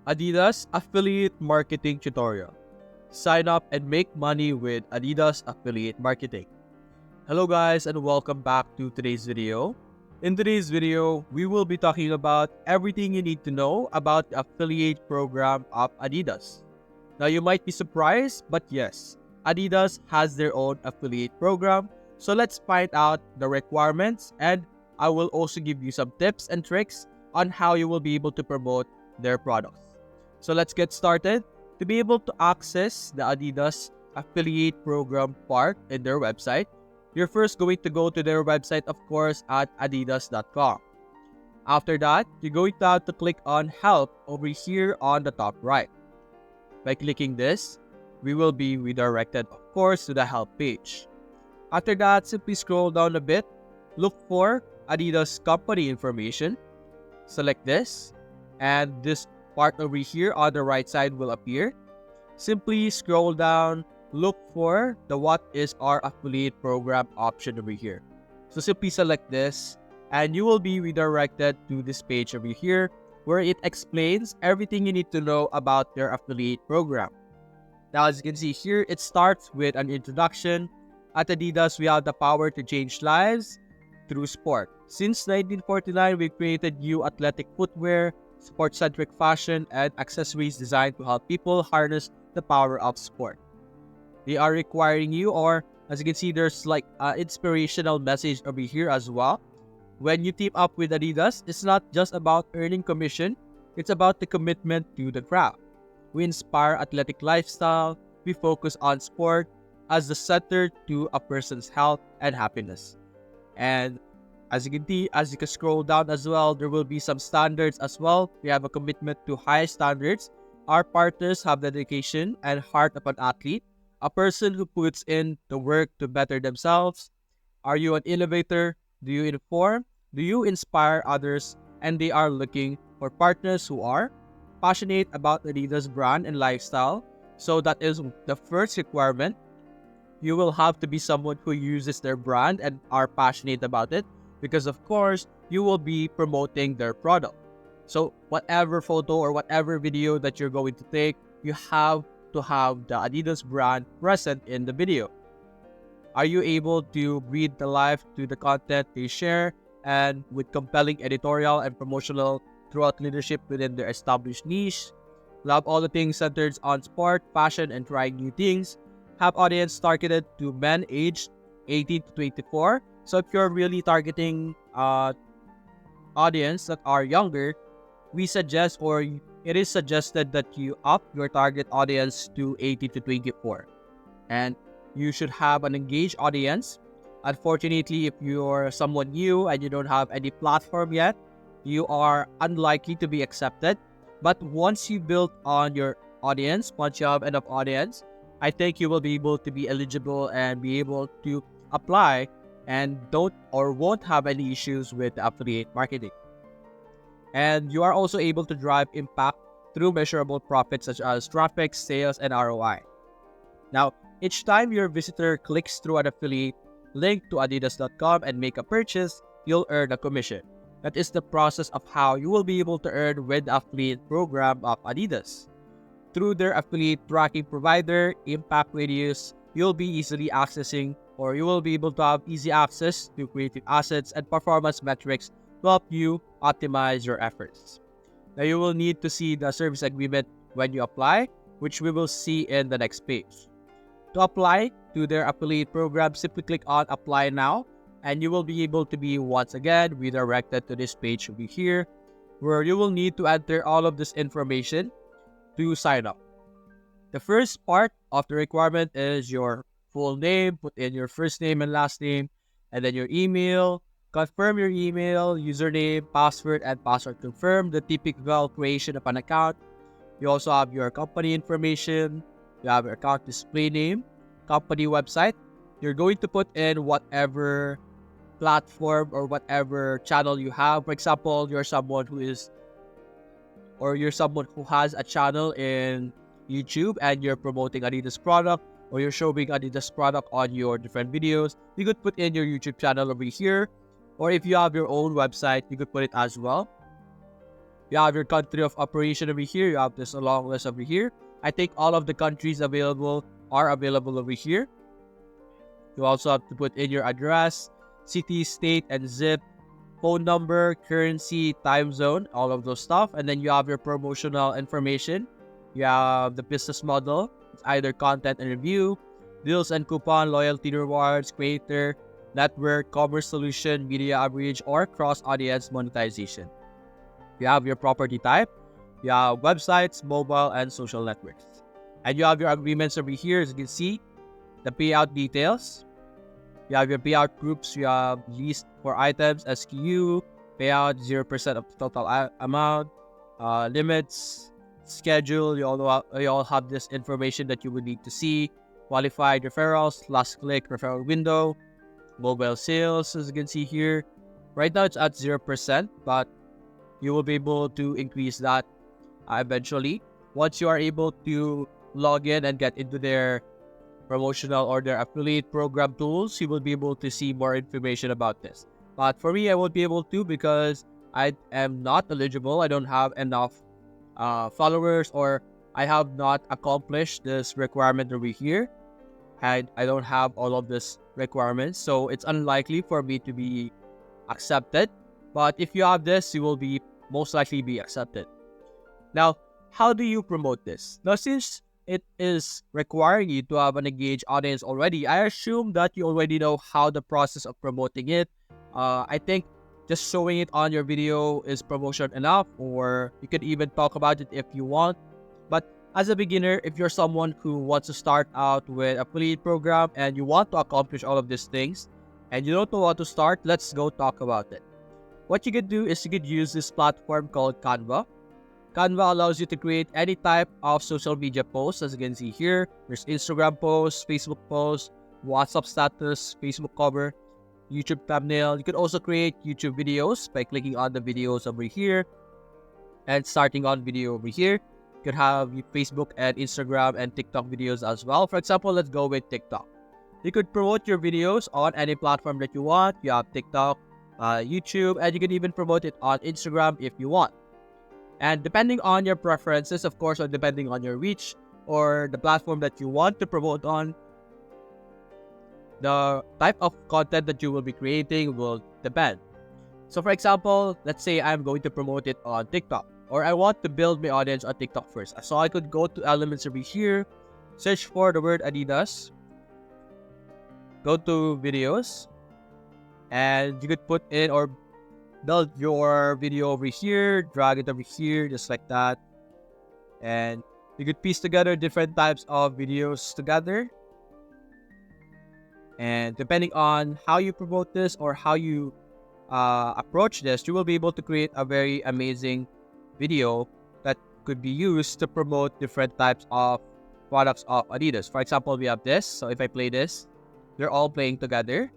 Adidas Affiliate Marketing Tutorial. Sign up and make money with Adidas Affiliate Marketing. Hello guys and welcome back to today's video. In today's video, we will be talking about everything you need to know about the affiliate program of Adidas. Now you might be surprised, but yes, Adidas has their own affiliate program. So let's find out the requirements, and I will also give you some tips and tricks on how you will be able to promote their products. So let's get started. To be able to access the Adidas affiliate program part in their website, you're first going to go to their website, of course, at adidas.com. After that, you're going to have to click on Help over here on the top right. By clicking this, we will be redirected, of course, to the Help page. After that, simply scroll down a bit, look for Adidas company information, select this, and this part over here on the right side will appear. Simply scroll down, look for the what is our affiliate program option over here. So simply select this and you will be redirected to this page over here where it explains everything you need to know about their affiliate program. Now as you can see here, it starts with an introduction. At Adidas, we have the power to change lives through sport. Since 1949, we created new athletic footwear, sport-centric fashion, and accessories designed to help people harness the power of sport. They are requiring you, or as you can see, there's like an inspirational message over here as well. When you team up with Adidas, it's not just about earning commission, it's about the commitment to the craft. We inspire athletic lifestyle, we focus on sport as the center to a person's health and happiness. And as you can see, as you can scroll down as well, there will be some standards as well. We have a commitment to high standards. Our partners have dedication and heart of an athlete, a person who puts in the work to better themselves. Are you an innovator? Do you inform? Do you inspire others? And they are looking for partners who are passionate about Adidas brand and lifestyle. So that is the first requirement. You will have to be someone who uses their brand and are passionate about it, because of course, you will be promoting their product. So whatever photo or whatever video that you're going to take, you have to have the Adidas brand present in the video. Are you able to breathe the life to the content they share, and with compelling editorial and promotional throughout leadership within their established niche? Love all the things centered on sport, fashion, and trying new things. Have audience targeted to men aged 18 to 24. So if you're really targeting audience that are younger, we suggest, or it is suggested, that you up your target audience to 18 to 24. And you should have an engaged audience. Unfortunately, if you're someone new and you don't have any platform yet, you are unlikely to be accepted. But once you build on your audience, once you have enough audience, I think you will be able to be eligible and be able to apply and don't or won't have any issues with affiliate marketing. And you are also able to drive impact through measurable profits such as traffic, sales, and ROI. Now, each time your visitor clicks through an affiliate link to adidas.com and make a purchase, you'll earn a commission. That is the process of how you will be able to earn with the affiliate program of Adidas. Through their affiliate tracking provider, Impact Radius, you'll be easily accessing, or you will be able to have easy access to creative assets and performance metrics to help you optimize your efforts. Now you will need to see the service agreement when you apply, which we will see in the next page. To apply to their affiliate program, simply click on Apply Now, and you will be able to be once again redirected to this page over here, where you will need to enter all of this information to sign up. The first part of the requirement is your full name. Put in your first name and last name, and then your email. Confirm your email, username, password, and password confirm, the typical creation of an account. You also have your company information. You have your account display name, company website. You're going to put in whatever platform or whatever channel you have. For example, you're someone who has a channel in YouTube and you're promoting Adidas product, or you're showing Adidas product on your different videos, you could put in your YouTube channel over here. Or if you have your own website, you could put it as well. You have your country of operation over here. You have this long list over here. I think all of the countries available are available over here. You also have to put in your address, city, state, and zip, phone number, currency, time zone, all of those stuff. And then you have your promotional information. You have the business model. It's either content and review, deals and coupon, loyalty rewards, creator, network, commerce solution, media outreach, or cross-audience monetization. You have your property type. You have websites, mobile, and social networks. And you have your agreements over here, as you can see. The payout details. You have your payout groups. You have list for items, SKU, payout 0% of the total amount, limits, schedule. You all have this information that you would need to see. Qualified referrals, last click referral window, mobile sales, as you can see here. Right now it's at 0%, but you will be able to increase that eventually. Once you are able to log in and get into their promotional or their affiliate program tools, you will be able to see more information about this. But for me, I won't be able to because I am not eligible. I don't have enough followers, or I have not accomplished this requirement over here. And I don't have all of this requirements, so it's unlikely for me to be accepted. But if you have this, you will be most likely be accepted. Now, how do you promote this? Now, since it is requiring you to have an engaged audience already, I assume that you already know how the process of promoting it. I think just showing it on your video is promotion enough, or you could even talk about it if you want. But as a beginner, if you're someone who wants to start out with affiliate program and you want to accomplish all of these things and you don't know how to start, let's go talk about it. What you could do is you could use this platform called Canva. Canva allows you to create any type of social media posts. As you can see here, there's Instagram posts, Facebook posts, WhatsApp status, Facebook cover, YouTube thumbnail. You could also create YouTube videos by clicking on the videos over here and starting on video over here. You could have Facebook and Instagram and TikTok videos as well. For example, let's go with TikTok. You could promote your videos on any platform that you want. You have TikTok, YouTube, and you can even promote it on Instagram if you want. And depending on your preferences, of course, or depending on your reach or the platform that you want to promote on, the type of content that you will be creating will depend. So for example, let's say I'm going to promote it on TikTok, or I want to build my audience on TikTok first. So I could go to elements over here, search for the word Adidas, go to videos, and you could put in or build your video over here, drag it over here, just like that. And you could piece together different types of videos together. And depending on how you promote this or how you approach this, you will be able to create a very amazing video that could be used to promote different types of products of Adidas. For example, we have this. So if I play this, they're all playing together.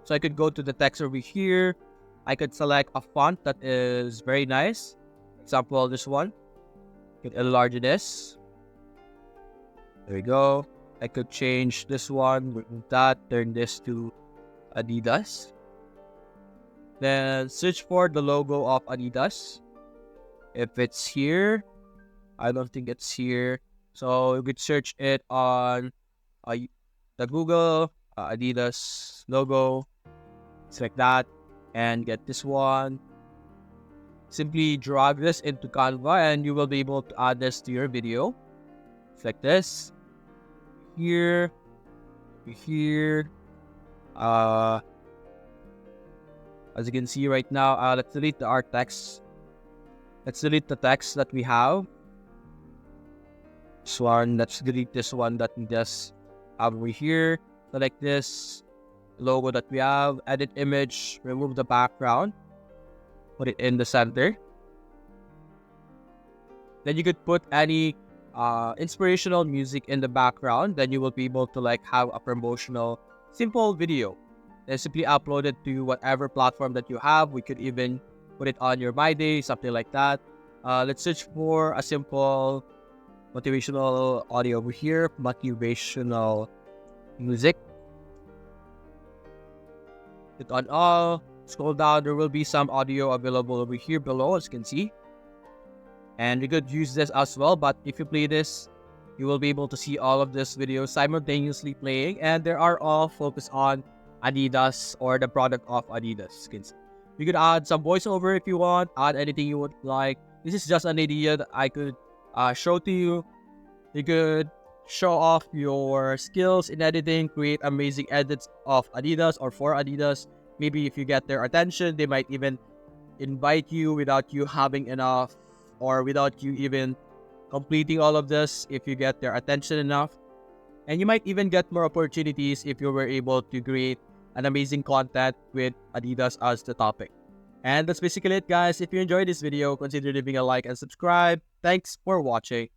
So I could go to the text over here. I could select a font that is very nice. For example, this one. I could enlarge this. There we go. I could change this one, remove that, turn this to Adidas. Then search for the logo of Adidas. If it's here, I don't think it's here. So you could search it on the Google Adidas logo. It's like that. And get this one. Simply drag this into Canva and you will be able to add this to your video. It's like this. Here. As you can see right now, let's delete our text. Let's delete the text that we have. This one, let's delete this one that we just have over here. Select this logo that we have, edit image, remove the background, put it in the center. Then you could put any inspirational music in the background. Then you will be able to have a promotional simple video. Then simply upload it to whatever platform that you have. We could even put it on your My Day, something like that. Let's search for a simple motivational audio over here, motivational music. Click on all, scroll down, there will be some audio available over here below, as you can see. And you could use this as well, but if you play this, you will be able to see all of this videos simultaneously playing, and they are all focused on Adidas or the product of Adidas skins. You could add some voiceover if you want, add anything you would like. This is just an idea that I could show to you. You could show off your skills in editing, create amazing edits of Adidas or for Adidas. Maybe if you get their attention, they might even invite you without you having enough, or without you even completing all of this, if you get their attention enough. And you might even get more opportunities if you were able to create an amazing content with Adidas as the topic. And that's basically it, guys. If you enjoyed this video, consider leaving a like and subscribe. Thanks for watching.